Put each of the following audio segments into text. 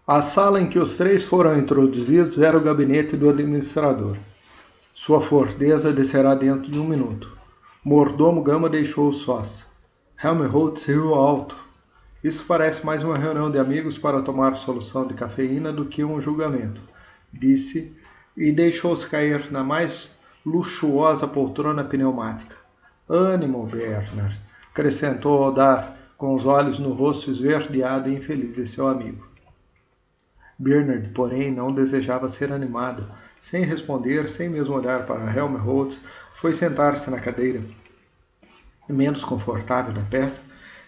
A sala em que os três foram introduzidos era o gabinete do administrador. Sua forteza descerá dentro de 1 minuto. O mordomo Gama deixou os sós. Helmholtz riu alto. Isso parece mais uma reunião de amigos para tomar solução de cafeína do que um julgamento, disse, e deixou-se cair na mais luxuosa poltrona pneumática. Ânimo, Bernard, acrescentou ao dar com os olhos no rosto esverdeado e infeliz de seu amigo. Bernard, porém, não desejava ser animado. Sem responder, sem mesmo olhar para Helmholtz, foi sentar-se na cadeira menos confortável da peça,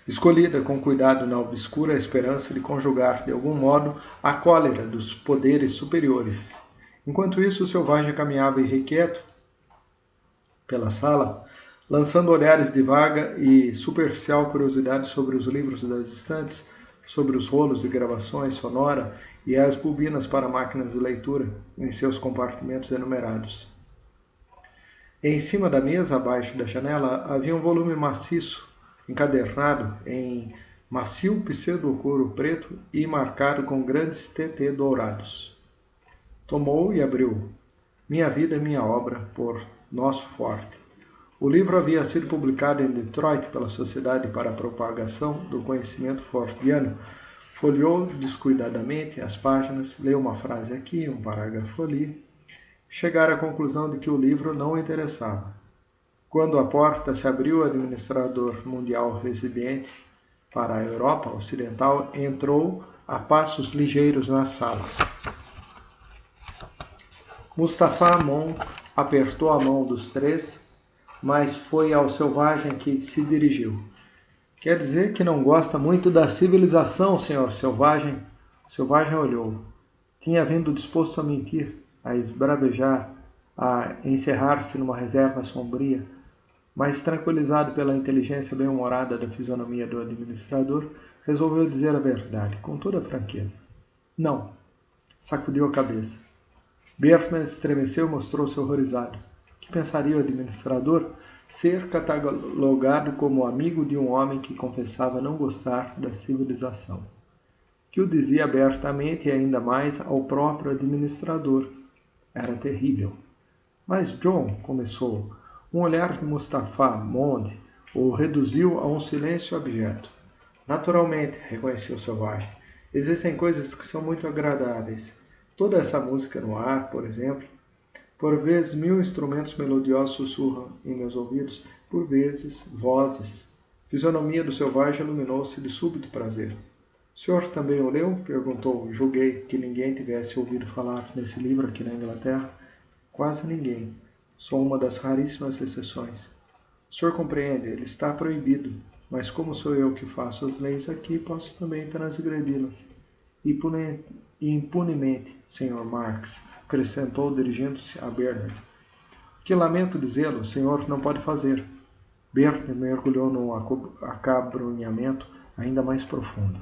escolhida com cuidado na obscura esperança de conjugar, de algum modo, a cólera dos poderes superiores. Enquanto isso, o selvagem caminhava irrequieto pela sala, lançando olhares de vaga e superficial curiosidade sobre os livros das estantes, sobre os rolos de gravações sonora e as bobinas para máquinas de leitura em seus compartimentos enumerados. Em cima da mesa, abaixo da janela, havia um volume maciço, encadernado em macio pseudo-couro preto e marcado com grandes TT dourados. Tomou e abriu. Minha Vida e Minha Obra, por Nosso Forte. O livro havia sido publicado em Detroit pela Sociedade para a Propagação do Conhecimento Fordiano. Folheou descuidadamente as páginas, leu uma frase aqui, um parágrafo ali. Chegara à conclusão de que o livro não o interessava. Quando a porta se abriu, o administrador mundial residente para a Europa Ocidental entrou a passos ligeiros na sala. Mustafa Amon apertou a mão dos três, mas foi ao selvagem que se dirigiu. Quer dizer que não gosta muito da civilização, senhor selvagem? O selvagem olhou. Tinha vindo disposto a mentir, a esbravejar, a encerrar-se numa reserva sombria, mas tranquilizado pela inteligência bem-humorada da fisionomia do administrador, resolveu dizer a verdade, com toda a franqueza. Não. Sacudiu a cabeça. Bernard estremeceu e mostrou-se horrorizado. Que pensaria o administrador ser catalogado como amigo de um homem que confessava não gostar da civilização? Que o dizia abertamente e ainda mais ao próprio administrador. Era terrível. Mas John, começou, um olhar de Mustafa Mond o reduziu a um silêncio abjeto. Naturalmente, reconheceu o selvagem, existem coisas que são muito agradáveis. Toda essa música no ar, por exemplo. Por vezes 1000 instrumentos melodiosos sussurram em meus ouvidos, por vezes vozes. A fisionomia do selvagem iluminou-se de súbito prazer. O senhor também o leu? Perguntou. Julguei que ninguém tivesse ouvido falar nesse livro aqui na Inglaterra. Quase ninguém. Sou uma das raríssimas exceções. O senhor compreende, ele está proibido, mas como sou eu que faço as leis aqui, posso também transgredi-las. Impunemente, Sr. Marx, acrescentou dirigindo-se a Bernard. Que lamento dizê-lo, o senhor não pode fazer. Bernard mergulhou num acabrunhamento ainda mais profundo.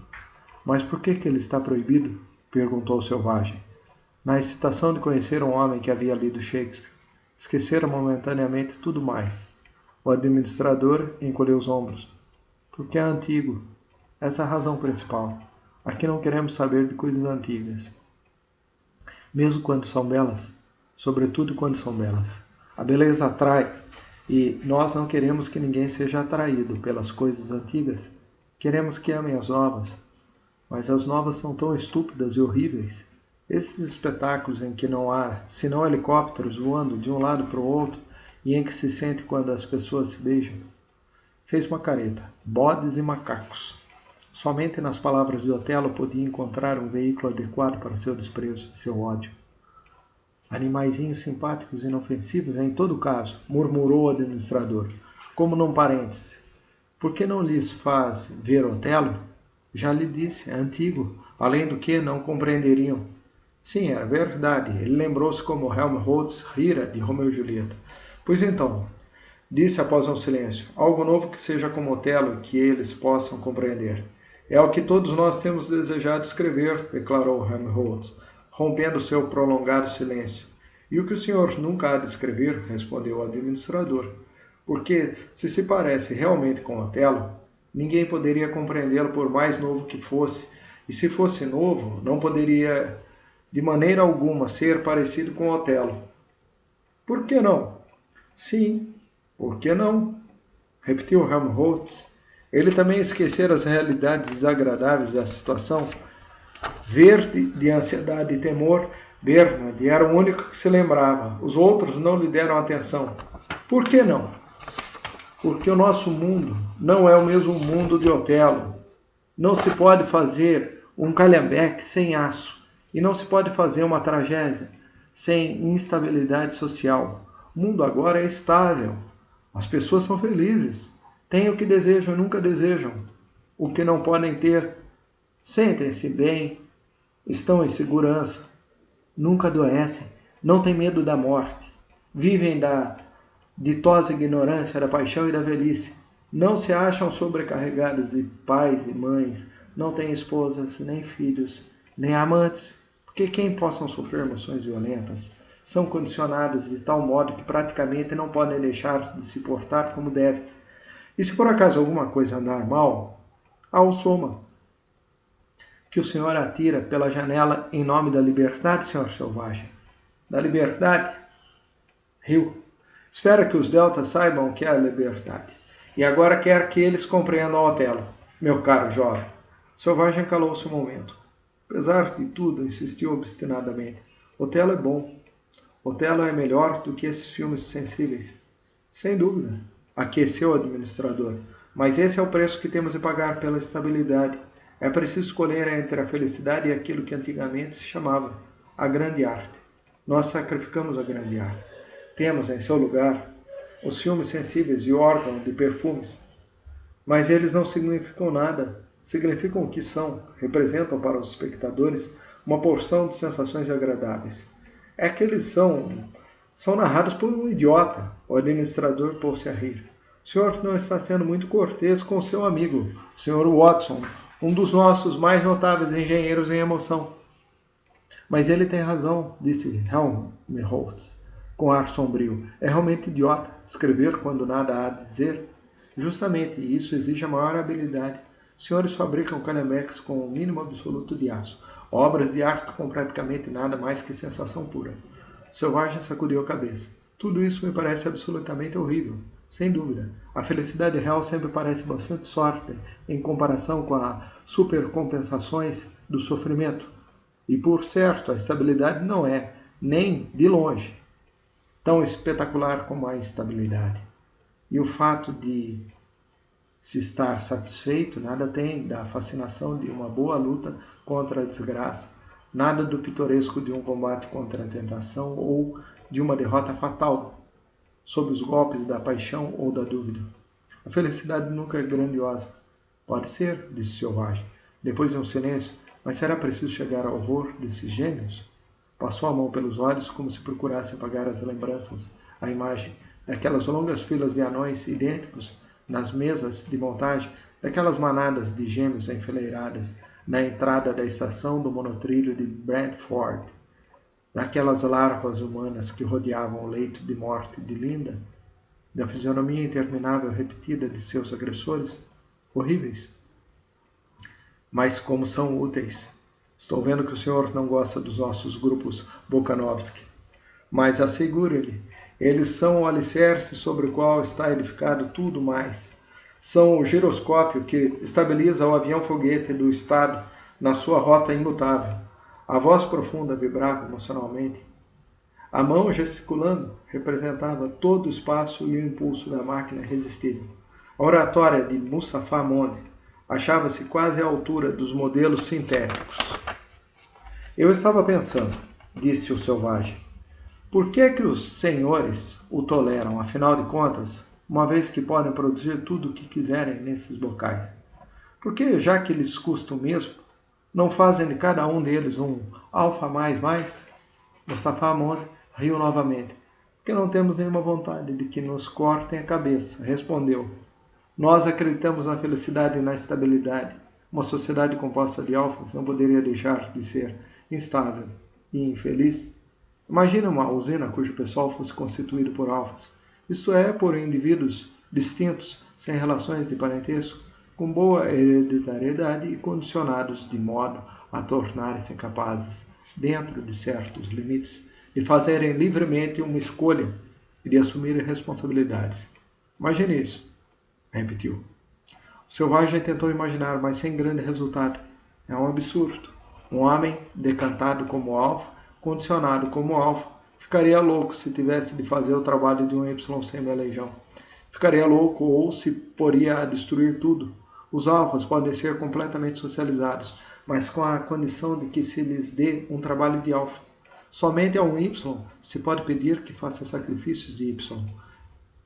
Mas por que ele está proibido? Perguntou o selvagem. Na excitação de conhecer um homem que havia lido Shakespeare, esquecera momentaneamente tudo mais. O administrador encolheu os ombros. Porque é antigo. Essa é a razão principal. Aqui não queremos saber de coisas antigas. Mesmo quando são belas. Sobretudo quando são belas. A beleza atrai. E nós não queremos que ninguém seja atraído pelas coisas antigas. Queremos que amem as novas. Mas as novas são tão estúpidas e horríveis. Esses espetáculos em que não há senão helicópteros voando de um lado para o outro e em que se sente quando as pessoas se beijam. Fez uma careta. Bodes e macacos. Somente nas palavras de Otelo podia encontrar um veículo adequado para seu desprezo e seu ódio. Animaizinhos simpáticos e inofensivos em todo caso, murmurou o administrador, como num parêntese. Por que não lhes faz ver Otelo? Já lhe disse, é antigo. Além do que, não compreenderiam. Sim, era verdade. Ele lembrou-se como Helmholtz rira de Romeu e Julieta. Pois então, disse após um silêncio, algo novo que seja como Otelo e que eles possam compreender. É o que todos nós temos desejado escrever, declarou Helmholtz, rompendo seu prolongado silêncio. E o que o senhor nunca há de escrever, respondeu o administrador, porque, se parece realmente com Otelo, ninguém poderia compreendê-lo por mais novo que fosse, E se fosse novo, não poderia de maneira alguma ser parecido com Otelo. Por que não? Sim, por que não? Repetiu Helmholtz. Ele também esquecera as realidades desagradáveis da situação. Verde de ansiedade e temor, Bernard era o único que se lembrava. Os outros não lhe deram atenção. Por que não? Porque o nosso mundo não é o mesmo mundo de Otelo. Não se pode fazer um calhambeque sem aço. E não se pode fazer uma tragédia sem instabilidade social. O mundo agora é estável. As pessoas são felizes. Têm o que desejam e nunca desejam. O que não podem ter. Sentem-se bem. Estão em segurança. Nunca adoecem. Não têm medo da morte. Vivem da ditosa ignorância da paixão e da velhice. Não se acham sobrecarregados de pais e mães. Não têm esposas, nem filhos, nem amantes. Porque quem possam sofrer emoções violentas são condicionadas de tal modo que praticamente não podem deixar de se portar como deve. E se por acaso alguma coisa andar mal, há o soma, que o senhor atira pela janela em nome da liberdade, senhor selvagem. Da liberdade? Riu. Espero que os deltas saibam o que é a liberdade. E agora quero que eles compreendam Otelo. Meu caro jovem. Selvagem calou-se um momento. Apesar de tudo, insistiu obstinadamente. Otelo é bom. Otelo é melhor do que esses filmes sensíveis. Sem dúvida, aqueceu o administrador. Mas esse é o preço que temos de pagar pela estabilidade. É preciso escolher entre a felicidade e aquilo que antigamente se chamava a grande arte. Nós sacrificamos a grande arte. Temos em seu lugar os filmes sensíveis e órgãos de perfumes. Mas eles não significam nada. Significam o que são. Representam para os espectadores uma porção de sensações agradáveis. É que eles são narrados por um idiota. O administrador pôs-se a rir. O senhor não está sendo muito cortês com seu amigo, o senhor Watson, um dos nossos mais notáveis engenheiros em emoção. Mas ele tem razão, disse Helmholtz, com ar sombrio. É realmente idiota escrever quando nada há a dizer. Justamente isso exige a maior habilidade. Os senhores fabricam calhambeques com o mínimo absoluto de aço. Obras de arte com praticamente nada mais que sensação pura. O selvagem sacudiu a cabeça. Tudo isso me parece absolutamente horrível. Sem dúvida. A felicidade real sempre parece bastante sorte em comparação com as supercompensações do sofrimento. E, por certo, a estabilidade não é, nem de longe, tão espetacular como a instabilidade. E o fato de se estar satisfeito nada tem da fascinação de uma boa luta contra a desgraça, nada do pitoresco de um combate contra a tentação ou de uma derrota fatal, sob os golpes da paixão ou da dúvida. A felicidade nunca é grandiosa. Pode ser, disse o selvagem, depois de um silêncio, mas será preciso chegar ao horror desses gênios? Passou a mão pelos olhos como se procurasse apagar as lembranças, a imagem daquelas longas filas de anões idênticos nas mesas de montagem, daquelas manadas de gêmeos enfileiradas na entrada da estação do monotrilho de Brantford, daquelas larvas humanas que rodeavam o leito de morte de Linda, da fisionomia interminável repetida de seus agressores, horríveis. Mas como são úteis. Estou vendo que o senhor não gosta dos nossos grupos Volkanovski. Mas assegure-lhe, eles são o alicerce sobre o qual está edificado tudo mais. São o giroscópio que estabiliza o avião-foguete do Estado na sua rota imutável. A voz profunda vibrava emocionalmente. A mão gesticulando representava todo o espaço e o impulso da máquina irresistível. A oratória de Mustafa Mond achava-se quase à altura dos modelos sintéticos. Eu estava pensando, disse o selvagem, por que os senhores o toleram, afinal de contas, uma vez que podem produzir tudo o que quiserem nesses bocais? Por que, já que lhes custa o mesmo, não fazem de cada um deles um alfa mais? Mustafa Mond riu novamente. Porque não temos nenhuma vontade de que nos cortem a cabeça, respondeu. Nós acreditamos na felicidade e na estabilidade. Uma sociedade composta de alfas não poderia deixar de ser instável e infeliz. Imagine uma usina cujo pessoal fosse constituído por alfas, isto é, por indivíduos distintos, sem relações de parentesco, com boa hereditariedade e condicionados de modo a tornarem-se capazes, dentro de certos limites, de fazerem livremente uma escolha e de assumirem responsabilidades. Imagine isso, repetiu. O selvagem tentou imaginar, mas sem grande resultado. É um absurdo. Um homem decantado como alfa, condicionado como alfa, ficaria louco se tivesse de fazer o trabalho de um Y sem legião. Ficaria louco ou se poria a destruir tudo. Os alfas podem ser completamente socializados, mas com a condição de que se lhes dê um trabalho de alfa. Somente a um Y se pode pedir que faça sacrifícios de Y,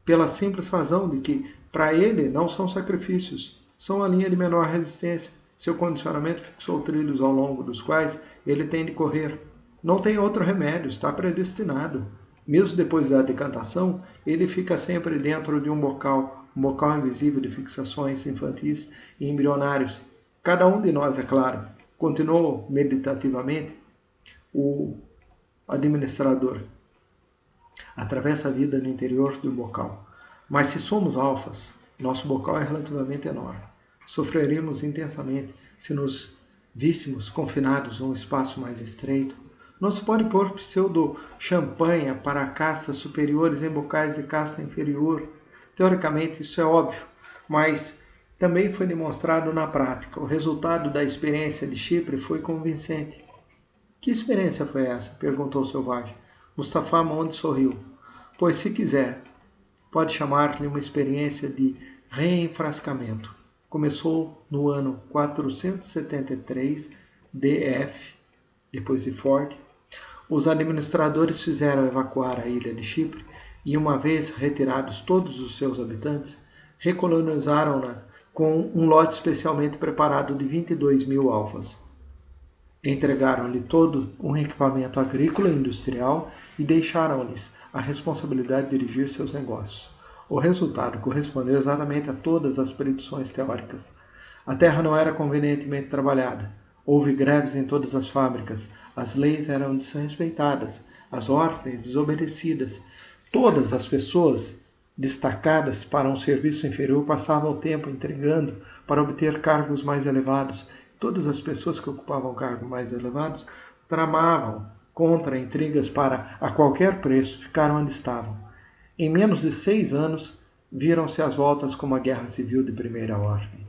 pela simples razão de que, para ele, não são sacrifícios, são a linha de menor resistência. Seu condicionamento fixou trilhos ao longo dos quais ele tem de correr. Não tem outro remédio, está predestinado. Mesmo depois da decantação, ele fica sempre dentro de um bocal invisível de fixações infantis e embrionários. Cada um de nós, é claro, continuou meditativamente o administrador. Atravessa a vida no interior do bocal. Mas se somos alfas, nosso bocal é relativamente enorme. Sofreríamos intensamente se nos víssemos confinados a um espaço mais estreito. Não se pode pôr pseudo-champanha para caças superiores em bocais de caça inferior. Teoricamente isso é óbvio, mas também foi demonstrado na prática. O resultado da experiência de Chipre foi convincente. Que experiência foi essa? Perguntou o selvagem. Mustafá Mond sorriu. Pois, se quiser, pode chamar-lhe uma experiência de reenfrascamento. Começou no ano 473 DF, depois de Ford. Os administradores fizeram evacuar a ilha de Chipre e, uma vez retirados todos os seus habitantes, recolonizaram-na com um lote especialmente preparado de 22.000 alfas. Entregaram-lhe todo um equipamento agrícola e industrial e deixaram-lhes a responsabilidade de dirigir seus negócios. O resultado correspondeu exatamente a todas as predições teóricas. A terra não era convenientemente trabalhada. Houve greves em todas as fábricas. As leis eram desrespeitadas, as ordens desobedecidas. Todas as pessoas destacadas para um serviço inferior passavam o tempo entregando para obter cargos mais elevados. Todas as pessoas que ocupavam cargos mais elevados tramavam contra intrigas para, a qualquer preço, ficar onde estavam. Em menos de 6 anos, viram-se as voltas como a guerra civil de primeira ordem.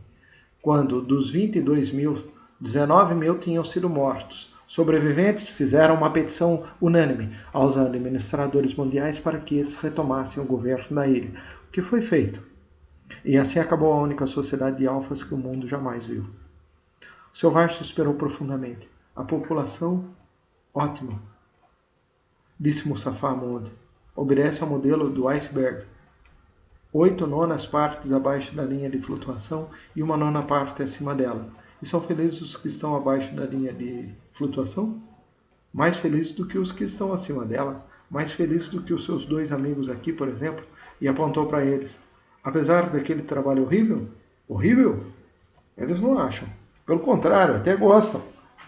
Quando dos 22.000, 19.000 tinham sido mortos. Sobreviventes fizeram uma petição unânime aos administradores mundiais para que esses retomassem o governo da ilha, o que foi feito. E assim acabou a única sociedade de alfas que o mundo jamais viu. O selvagem suspirou profundamente. A população, ótima, disse Mustafá Mond, obedece ao modelo do iceberg. 8/9 partes abaixo da linha de flutuação e 1/9 parte acima dela. E são felizes os que estão abaixo da linha de flutuação? Mais felizes do que os que estão acima dela. Mais felizes do que os seus 2 amigos aqui, por exemplo. E apontou para eles. Apesar daquele trabalho horrível? Horrível? Eles não acham. Pelo contrário, até gostam.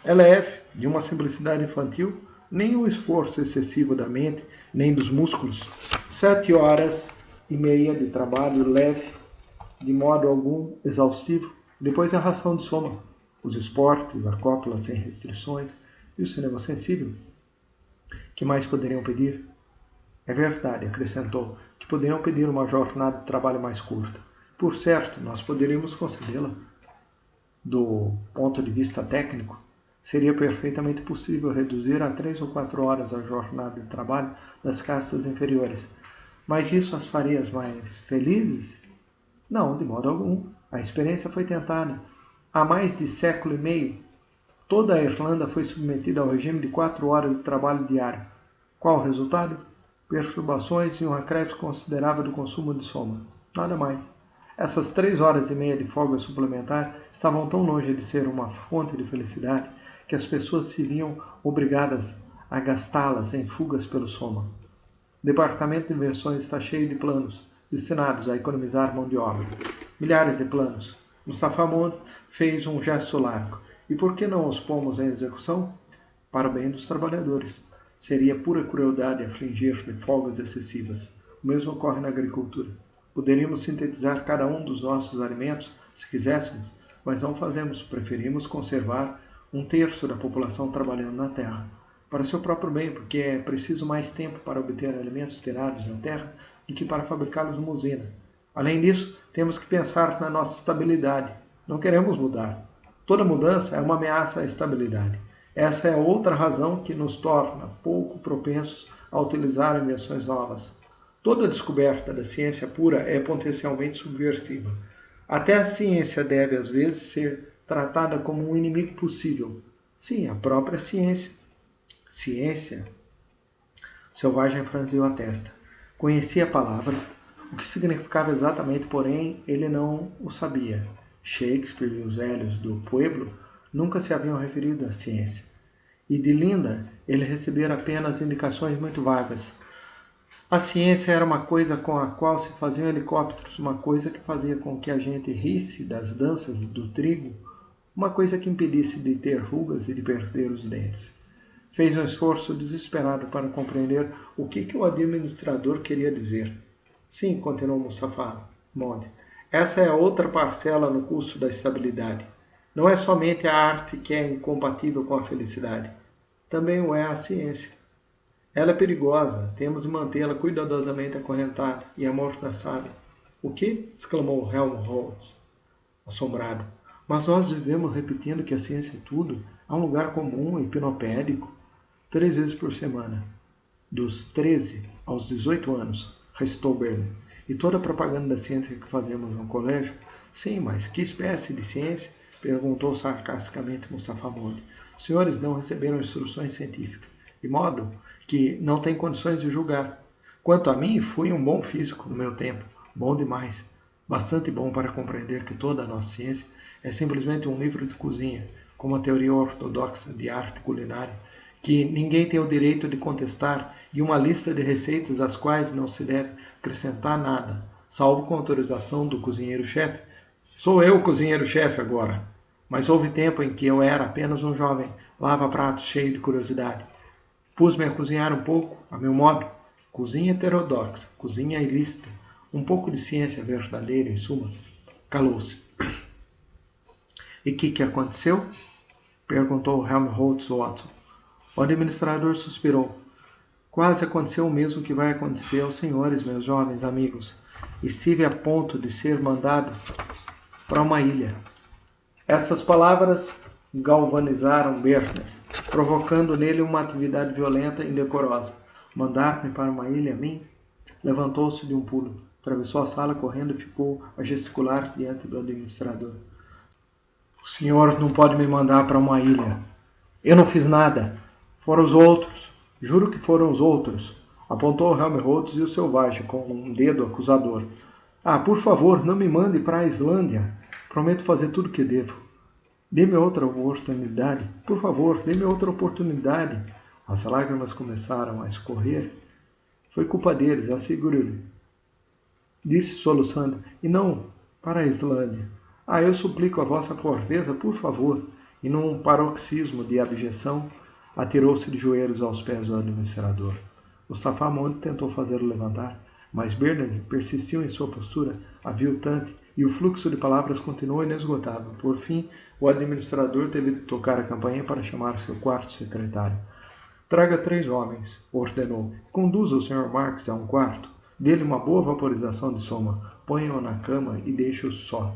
É leve, de uma simplicidade infantil, nem o esforço excessivo da mente, nem dos músculos. 7 horas e meia de trabalho leve, de modo algum exaustivo. Depois a ração de soma, os esportes, a cópula sem restrições e o cinema sensível. Que mais poderiam pedir? É verdade, acrescentou, que poderiam pedir uma jornada de trabalho mais curta. Por certo, nós poderíamos concedê-la. Do ponto de vista técnico, seria perfeitamente possível reduzir a 3 ou 4 horas a jornada de trabalho das castas inferiores. Mas isso as faria mais felizes? Não, de modo algum. A experiência foi tentada. Há mais de século e meio, toda a Irlanda foi submetida ao regime de 4 horas de trabalho diário. Qual o resultado? Perturbações e um acréscimo considerável do consumo de soma. Nada mais. Essas 3 horas e meia de folga suplementar estavam tão longe de ser uma fonte de felicidade que as pessoas se viam obrigadas a gastá-las em fugas pelo soma. O Departamento de Invenções está cheio de planos destinados a economizar mão de obra. Milhares de planos. Mustafá Mond fez um gesto largo. E por que não os pomos em execução? Para o bem dos trabalhadores. Seria pura crueldade afligir de folgas excessivas. O mesmo ocorre na agricultura. Poderíamos sintetizar cada um dos nossos alimentos se quiséssemos, mas não fazemos. Preferimos conservar um terço da população trabalhando na terra, para seu próprio bem, porque é preciso mais tempo para obter alimentos tirados da terra do que para fabricá-los numa usina. Além disso, temos que pensar na nossa estabilidade. Não queremos mudar. Toda mudança é uma ameaça à estabilidade. Essa é outra razão que nos torna pouco propensos a utilizar invenções novas. Toda descoberta da ciência pura é potencialmente subversiva. Até a ciência deve, às vezes, ser tratada como um inimigo possível. Sim, a própria ciência. Ciência? Selvagem franziu a testa. Conhecia a palavra, o que significava exatamente, porém, ele não o sabia. Shakespeare e os velhos do pueblo nunca se haviam referido à ciência. E de Linda ele recebera apenas indicações muito vagas. A ciência era uma coisa com a qual se faziam helicópteros, uma coisa que fazia com que a gente risse das danças do trigo, uma coisa que impedisse de ter rugas e de perder os dentes. Fez um esforço desesperado para compreender o que o administrador queria dizer. Sim, continuou Mustafa Mond, essa é a outra parcela no custo da estabilidade. Não é somente a arte que é incompatível com a felicidade. Também o é a ciência. Ela é perigosa, temos de mantê-la cuidadosamente acorrentada e amordaçada. O que? Exclamou Helmholtz, assombrado. Mas nós vivemos repetindo que a ciência é tudo. Há um lugar comum, hipnopédico, 3 vezes por semana. Dos 13 aos 18 anos, recitou Bernard. E toda a propaganda da ciência que fazemos no colégio? Sim, mas que espécie de ciência? Perguntou sarcasticamente Mustafa Mond. Os senhores não receberam instruções científicas, de modo que não têm condições de julgar. Quanto a mim, fui um bom físico no meu tempo, bom demais, bastante bom para compreender que toda a nossa ciência é simplesmente um livro de cozinha, com uma teoria ortodoxa de arte culinária, que ninguém tem o direito de contestar, e uma lista de receitas às quais não se deve acrescentar nada, salvo com autorização do cozinheiro-chefe. Sou eu o cozinheiro-chefe agora, mas houve tempo em que eu era apenas um jovem lava-pratos cheio de curiosidade. Pus-me a cozinhar um pouco, a meu modo. Cozinha heterodoxa, cozinha ilícita, um pouco de ciência verdadeira, em suma. Calou-se. E que aconteceu? Perguntou Helmholtz Watson. O administrador suspirou. Quase aconteceu o mesmo que vai acontecer aos senhores, meus jovens amigos. Estive a ponto de ser mandado para uma ilha. Essas palavras galvanizaram Bernard, provocando nele uma atividade violenta e indecorosa. Mandar-me para uma ilha, a mim? Levantou-se de um pulo, atravessou a sala correndo e ficou a gesticular diante do administrador. O senhor não pode me mandar para uma ilha. Eu não fiz nada. Foram os outros. Juro que foram os outros. Apontou Helmholtz e o selvagem com um dedo acusador. Ah, por favor, não me mande para a Islândia. Prometo fazer tudo o que devo. Dê-me outra oportunidade. Por favor, dê-me outra oportunidade. As lágrimas começaram a escorrer. Foi culpa deles, asseguro-lhe. Disse soluçando. E não para a Islândia. Ah, eu suplico a vossa forteza, por favor. E num paroxismo de abjeção, atirou-se de joelhos aos pés do administrador. Mustafa Mond tentou fazê-lo levantar, mas Bernard persistiu em sua postura aviltante e o fluxo de palavras continuou inesgotável. Por fim, o administrador teve de tocar a campainha para chamar seu quarto secretário. Traga 3 homens, ordenou. Conduza o Sr. Marx a um quarto. Dê-lhe uma boa vaporização de soma. Ponha-o na cama e deixe-o só.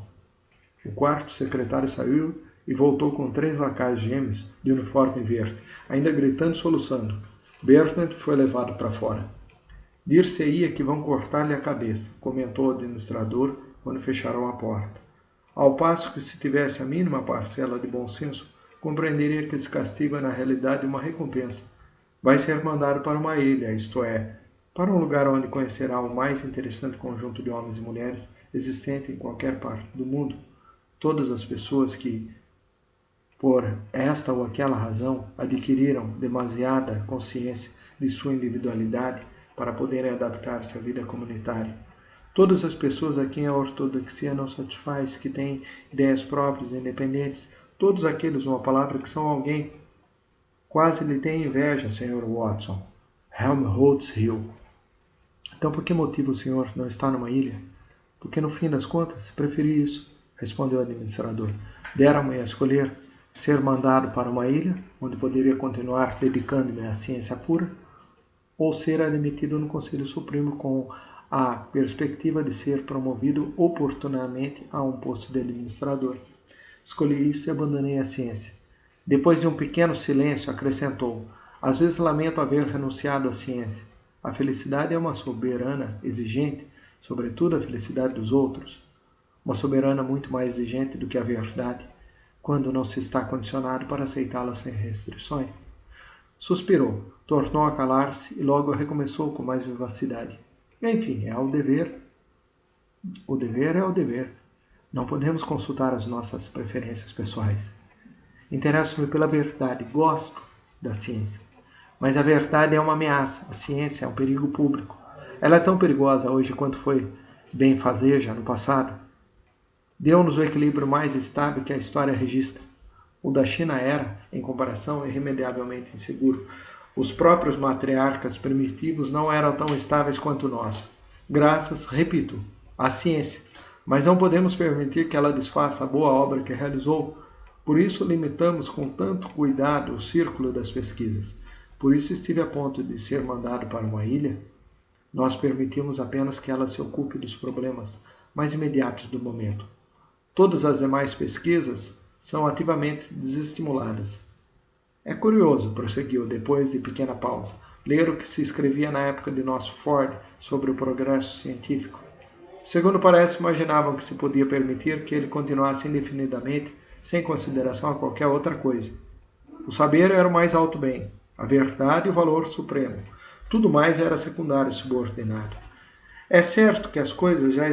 O quarto secretário saiu e voltou com 3 lacaios gêmeos de uniforme verde, ainda gritando e soluçando. Bernard foi levado para fora. Dir-se-ia que vão cortar-lhe a cabeça, comentou o administrador quando fecharam a porta. Ao passo que, se tivesse a mínima parcela de bom senso, compreenderia que esse castigo é na realidade uma recompensa. Vai ser mandado para uma ilha, isto é, para um lugar onde conhecerá o mais interessante conjunto de homens e mulheres existente em qualquer parte do mundo. Todas as pessoas que, por esta ou aquela razão, adquiriram demasiada consciência de sua individualidade para poderem adaptar-se à vida comunitária. Todas as pessoas a quem a ortodoxia não satisfaz, que têm ideias próprias e independentes, todos aqueles, uma palavra, que são alguém. Quase lhe tem inveja, Sr. Watson. Helmholtz riu. Então por que motivo o senhor não está numa ilha? Porque no fim das contas, preferi isso. respondeu o administrador. Deram-me a escolher ser mandado para uma ilha, onde poderia continuar dedicando-me à ciência pura, ou ser admitido no Conselho Supremo com a perspectiva de ser promovido oportunamente a um posto de administrador. Escolhi isso e abandonei a ciência. Depois de um pequeno silêncio, acrescentou: às vezes lamento haver renunciado à ciência. A felicidade é uma soberana exigente, sobretudo a felicidade dos outros. Uma soberana muito mais exigente do que a verdade, quando não se está condicionado para aceitá-la sem restrições. Suspirou, tornou a calar-se e logo recomeçou com mais vivacidade. Enfim, é o dever. O dever é o dever. Não podemos consultar as nossas preferências pessoais. Interesso-me pela verdade, gosto da ciência. Mas a verdade é uma ameaça, a ciência é um perigo público. Ela é tão perigosa hoje quanto foi benfazeja no passado. Deu-nos o equilíbrio mais estável que a história registra. O da China era, em comparação, irremediavelmente inseguro. Os próprios matriarcas primitivos não eram tão estáveis quanto nós. Graças, repito, à ciência. Mas não podemos permitir que ela desfaça a boa obra que realizou. Por isso limitamos com tanto cuidado o círculo das pesquisas. Por isso estive a ponto de ser mandado para uma ilha. Nós permitimos apenas que ela se ocupe dos problemas mais imediatos do momento. Todas as demais pesquisas são ativamente desestimuladas. É curioso, prosseguiu, depois de pequena pausa, ler o que se escrevia na época de nosso Ford sobre o progresso científico. Segundo parece, imaginavam que se podia permitir que ele continuasse indefinidamente, sem consideração a qualquer outra coisa. O saber era o mais alto bem, a verdade e o valor supremo. Tudo mais era secundário e subordinado. É certo que as coisas já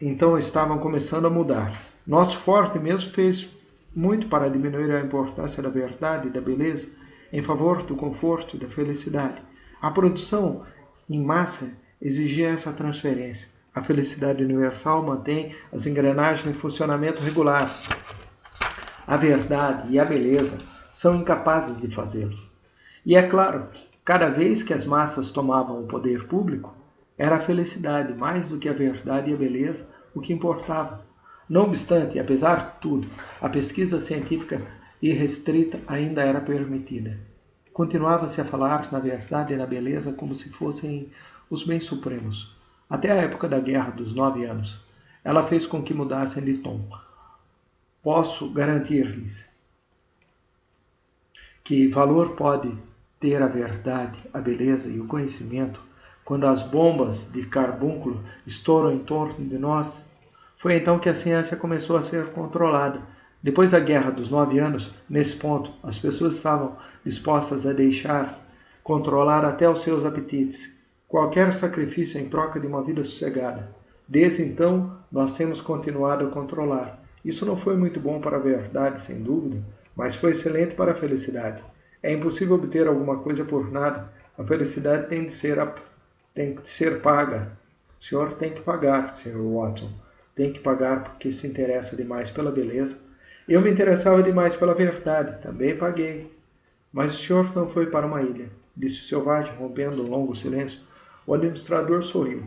então estavam começando a mudar. Nosso Ford mesmo fez muito para diminuir a importância da verdade e da beleza em favor do conforto e da felicidade. A produção em massa exigia essa transferência. A felicidade universal mantém as engrenagens em funcionamento regular. A verdade e a beleza são incapazes de fazê-lo. E é claro, cada vez que as massas tomavam o poder público, era a felicidade, mais do que a verdade e a beleza, o que importava. Não obstante, apesar de tudo, a pesquisa científica irrestrita ainda era permitida. Continuava-se a falar na verdade e na beleza como se fossem os bens supremos. Até a época da Guerra dos 9 Anos, ela fez com que mudassem de tom. Posso garantir-lhes que valor pode ter a verdade, a beleza e o conhecimento quando as bombas de carbúnculo estouram em torno de nós. Foi então que a ciência começou a ser controlada. Depois da Guerra dos 9 Anos, nesse ponto, as pessoas estavam dispostas a deixar controlar até os seus apetites, qualquer sacrifício em troca de uma vida sossegada. Desde então, nós temos continuado a controlar. Isso não foi muito bom para a verdade, sem dúvida, mas foi excelente para a felicidade. É impossível obter alguma coisa por nada. A felicidade tem de ser paga. O senhor tem que pagar, Sr. Watson. Tem que pagar porque se interessa demais pela beleza. Eu me interessava demais pela verdade. Também paguei. Mas o senhor não foi para uma ilha, disse o selvagem, rompendo um longo silêncio. O administrador sorriu.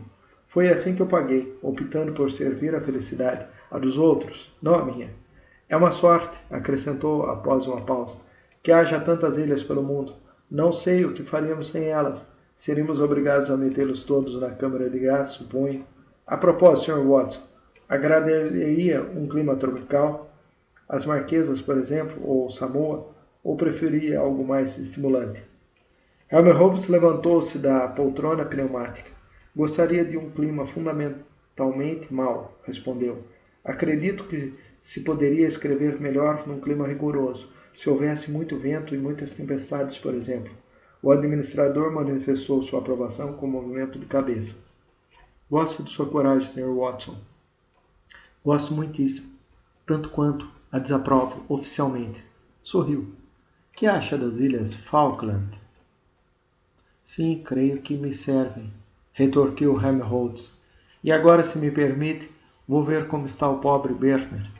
Foi assim que eu paguei, optando por servir a felicidade, a dos outros, não a minha. É uma sorte, acrescentou após uma pausa, que haja tantas ilhas pelo mundo. Não sei o que faríamos sem elas. Seríamos obrigados a metê-los todos na câmara de gás, suponho. A propósito, Sr. Watson, agradaria um clima tropical? As Marquesas, por exemplo, ou Samoa? Ou preferia algo mais estimulante? Helmer Hobbs levantou-se da poltrona pneumática. Gostaria de um clima fundamentalmente mau, respondeu. Acredito que se poderia escrever melhor num clima rigoroso, se houvesse muito vento e muitas tempestades, por exemplo. O administrador manifestou sua aprovação com um movimento de cabeça. Gosto de sua coragem, Sr. Watson. Gosto muitíssimo, tanto quanto a desaprovo oficialmente. Sorriu. Que acha das ilhas Falkland? Sim, creio que me servem, retorquiu Helmholtz. E agora, se me permite, vou ver como está o pobre Bernard.